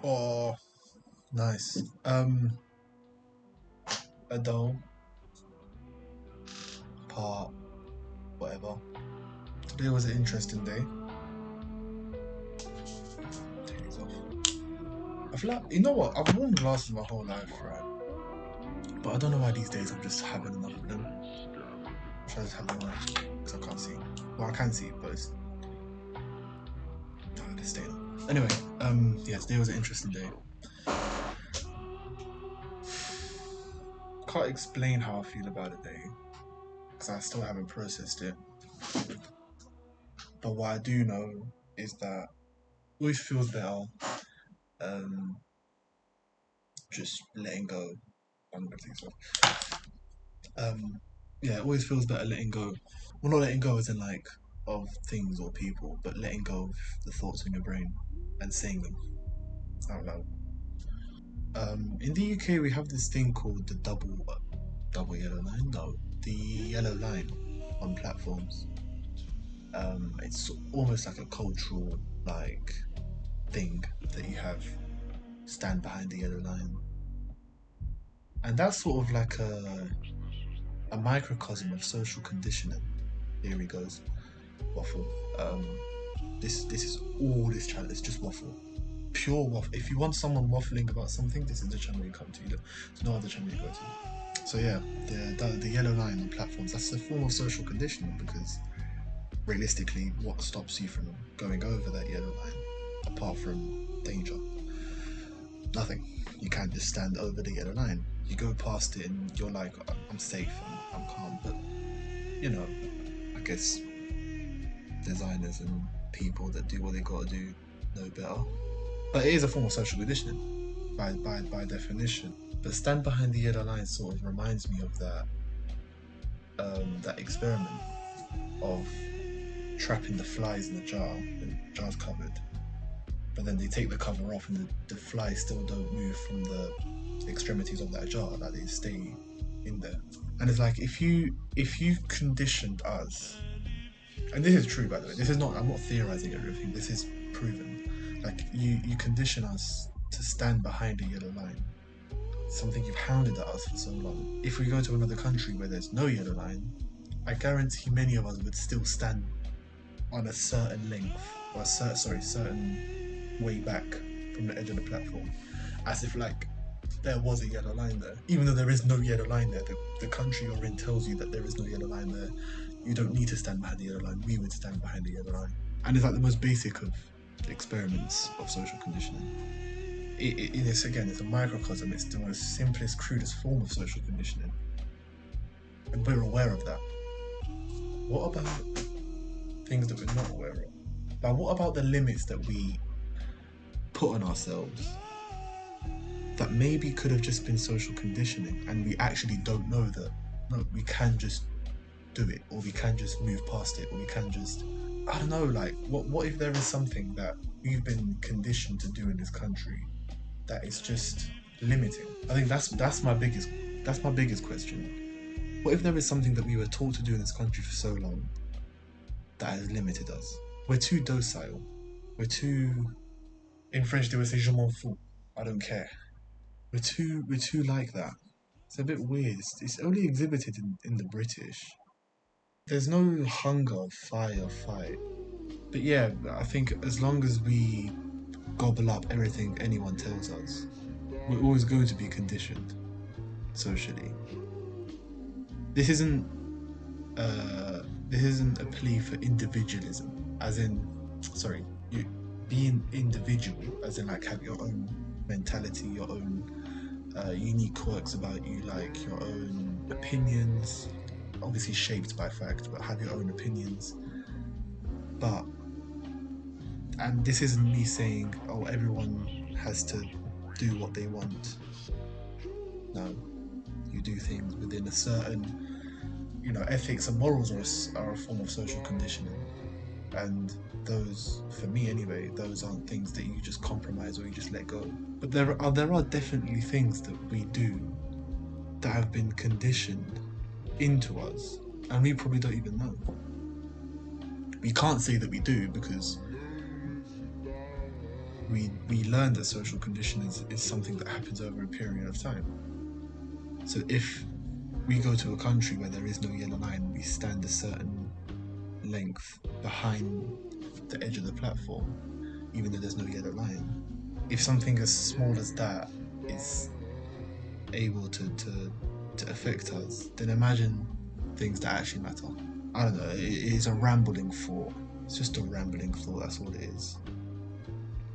Oh, nice. Adele, part, whatever. Today was an interesting day. Take these off. I feel like, you know what? I've worn glasses my whole life, right? But I don't know why these days I'm just having enough of them. I'm trying to have them on because I can't see. Well, I can see, but it's. No, they're staying on. Anyway, yeah, today was an interesting day. Can't explain how I feel about it, day because I still haven't processed it. But what I do know is that it always feels better um, just letting go. I'm gonna take this off. Yeah, it always feels better letting go. Well, not letting go as in like of things or people, but letting go of the thoughts in your brain and saying them out loud. In the UK, we have this thing called the double yellow line. No, the yellow line on platforms. It's almost like a cultural like thing that you have. Stand behind the yellow line, and that's sort of like a microcosm of social conditioning. Here he goes, waffle. This is all this channel. It's just waffle, pure waffle. If you want someone waffling about something, this is the channel you come to. There's no other channel you go to. So yeah, the yellow line on platforms. That's a form of social conditioning because realistically, what stops you from going over that yellow line apart from danger? Nothing. You can't just stand over the yellow line. You go past it and you're like, I'm safe, I'm calm. But you know, I guess designers and people that do what they gotta do know better. But it is a form of social conditioning by definition. But stand behind the yellow line sort of reminds me of that experiment of trapping the flies in the jar. The jar's covered, but then they take the cover off and the flies still don't move from the extremities of that jar, like they stay in there. And it's like if you conditioned us, and this is true by the way, this is not, I'm not theorizing everything, this is proven. Like you condition us to stand behind a yellow line, something you've hounded at us for so long. If we go to another country where there's no yellow line, I guarantee many of us would still stand on a certain length or a certain way back from the edge of the platform, as if like there was a yellow line there, even though there is no yellow line there. The country you're in tells you that there is no yellow line there. You don't need to stand behind the yellow line. We would stand behind the yellow line, and it's like the most basic of experiments of social conditioning. It's again, it's a microcosm. It's the most simplest, crudest form of social conditioning, and we're aware of that. What about things that we're not aware of? Like, what about the limits that we put on ourselves that maybe could have just been social conditioning, and we actually don't know that? No, we can just do it, or we can just move past it, or we can just, I don't know, like what if there is something that we've been conditioned to do in this country that is just limiting? I think that's my biggest question. What if there is something that we were taught to do in this country for so long that has limited us? We're too docile. We're too, in French they would say je m'en fous. I don't care. We're too like that. It's a bit weird. It's only exhibited in the British. There's no hunger, fire, fight. But yeah, I think as long as we gobble up everything anyone tells us, we're always going to be conditioned socially. This isn't this isn't a plea for individualism, as in, sorry, you being individual, as in like have your own mentality, your own unique quirks about you, like your own opinions, obviously shaped by fact, but have your own opinions. But, and this isn't me saying, oh, everyone has to do what they want. No, you do things within a certain, ethics and morals are a form of social conditioning. And those, for me anyway, those aren't things that you just compromise or you just let go. But there are definitely things that we do that have been conditioned into us, and we probably don't even know. We can't say that we do because we learn that social conditioning is something that happens over a period of time. So if we go to a country where there is no yellow line, we stand a certain length behind the edge of the platform, even though there's no yellow line. If something as small as that is able to affect us, then imagine things that actually matter. I don't know, it is a rambling thought. It's just a rambling thought, that's all it is.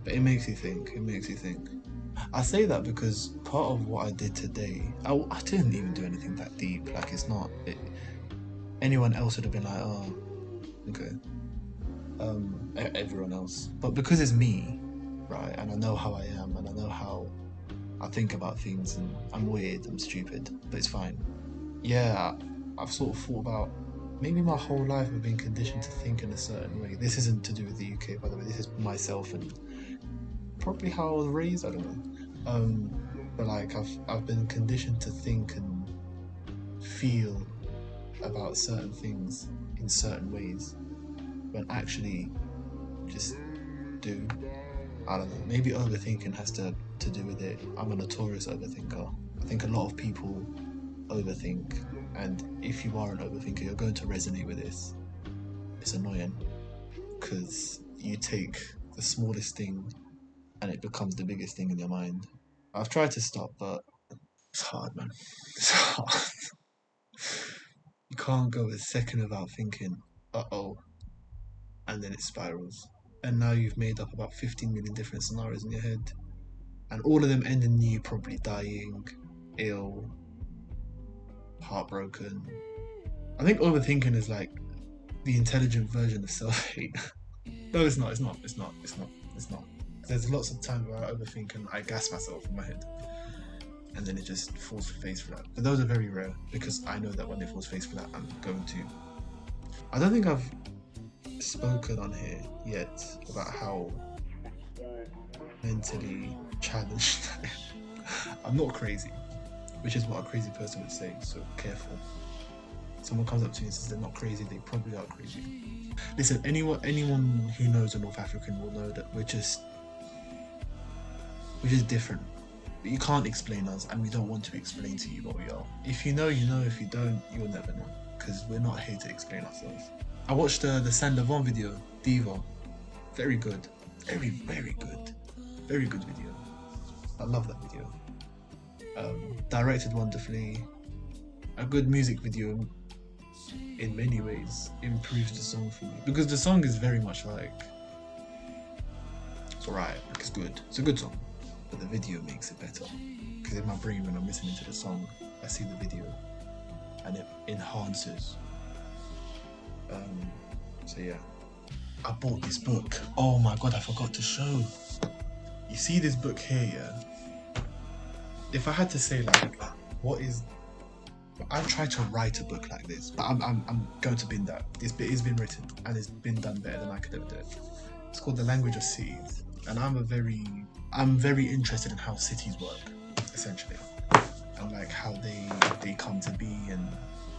But it makes you think, I say that because part of what I did today, I didn't even do anything that deep. Like, it's not, anyone else would have been like, oh, okay. Everyone else. But because it's me, right, and I know how I am, and I know how I think about things, and I'm weird, I'm stupid, but it's fine. Yeah, I've sort of thought about, maybe my whole life I've been conditioned to think in a certain way. This isn't to do with the UK, by the way, this is myself and probably how I was raised, I don't know. But like, I've been conditioned to think and feel about certain things in certain ways, when actually just do. I don't know, maybe overthinking has to do with it. I'm a notorious overthinker. I think a lot of people overthink, and if you are an overthinker, you're going to resonate with this. It's annoying because you take the smallest thing and it becomes the biggest thing in your mind. I've tried to stop, but it's hard, man. It's hard. You can't go a second without thinking, uh-oh, and then it spirals. And now you've made up about 15 million different scenarios in your head, and all of them end in you probably dying, ill, heartbroken. I think overthinking is like the intelligent version of self-hate. No, it's not. There's lots of times where I overthink and I gas myself in my head, and then it just falls face flat. But those are very rare because I know that when it falls face flat, I'm going to. I don't think I've spoken on here yet about how mentally challenged I am. I'm not crazy, which is what a crazy person would say, so careful. Someone comes up to me and says they're not crazy, they probably are crazy. Listen, anyone who knows a North African will know that we're just different. But you can't explain us, and we don't want to explain to you what we are. If you know, you know. If you don't, you'll never know, because we're not here to explain ourselves. I watched the Saint Laurent video, Diva. Very good. Very good. Very good video. I love that video. Directed wonderfully. A good music video, in many ways, improves the song for me. Because the song is very much like, it's alright, like it's good. It's a good song. But the video makes it better. Because in my brain, when I'm listening to the song, I see the video and it enhances. So yeah, I bought this book. Oh my god, I forgot to show. You see this book here, yeah? If I had to say like, what is... I've tried to write a book like this, but I'm going to bin that. It's been written and it's been done better than I could ever do it. It's called The Language of Cities, and I'm very interested in how cities work, essentially, and like how they come to be, and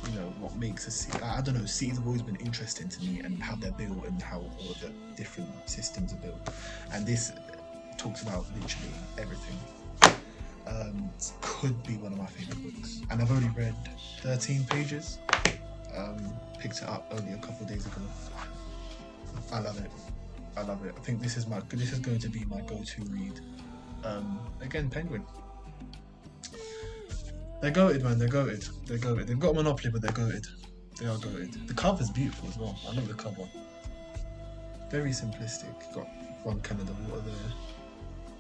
you know what makes a city. I don't know. Cities have always been interesting to me, and how they're built and how all the different systems are built. And this talks about literally everything. Could be one of my favorite books, and I've already read 13 pages. Picked it up only a couple of days ago. I love it. I think this is going to be my go-to read. Again, Penguin. They're goated, man. They're goated. They've got a monopoly, but they're goated. They are goated. The cover's beautiful as well. I love the cover. Very simplistic. Got one Canada water there.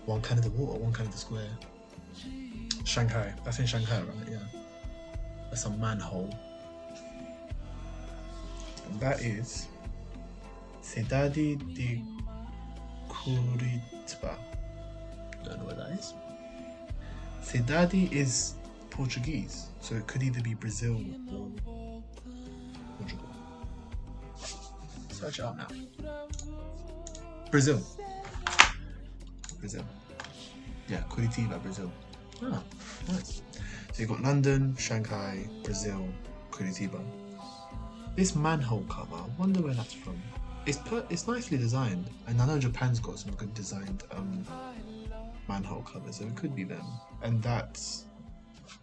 One Canada water, one Canada square. Shanghai. That's in Shanghai, right? Yeah. That's a manhole. And that is Cidade de Curitiba. Don't know what that is. Cidade is Portuguese, so it could either be Brazil or Portugal. Search it up now. Brazil. Yeah, Curitiba, Brazil. Oh, nice. So you've got London, Shanghai, Brazil, Curitiba. This manhole cover, I wonder where that's from. It's nicely designed, and I know Japan's got some good designed manhole covers, so it could be them. And that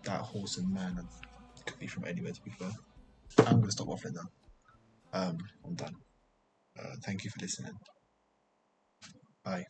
horse and man could be from anywhere. To be fair, I'm gonna stop waffling now. I'm done. Thank you for listening. Bye.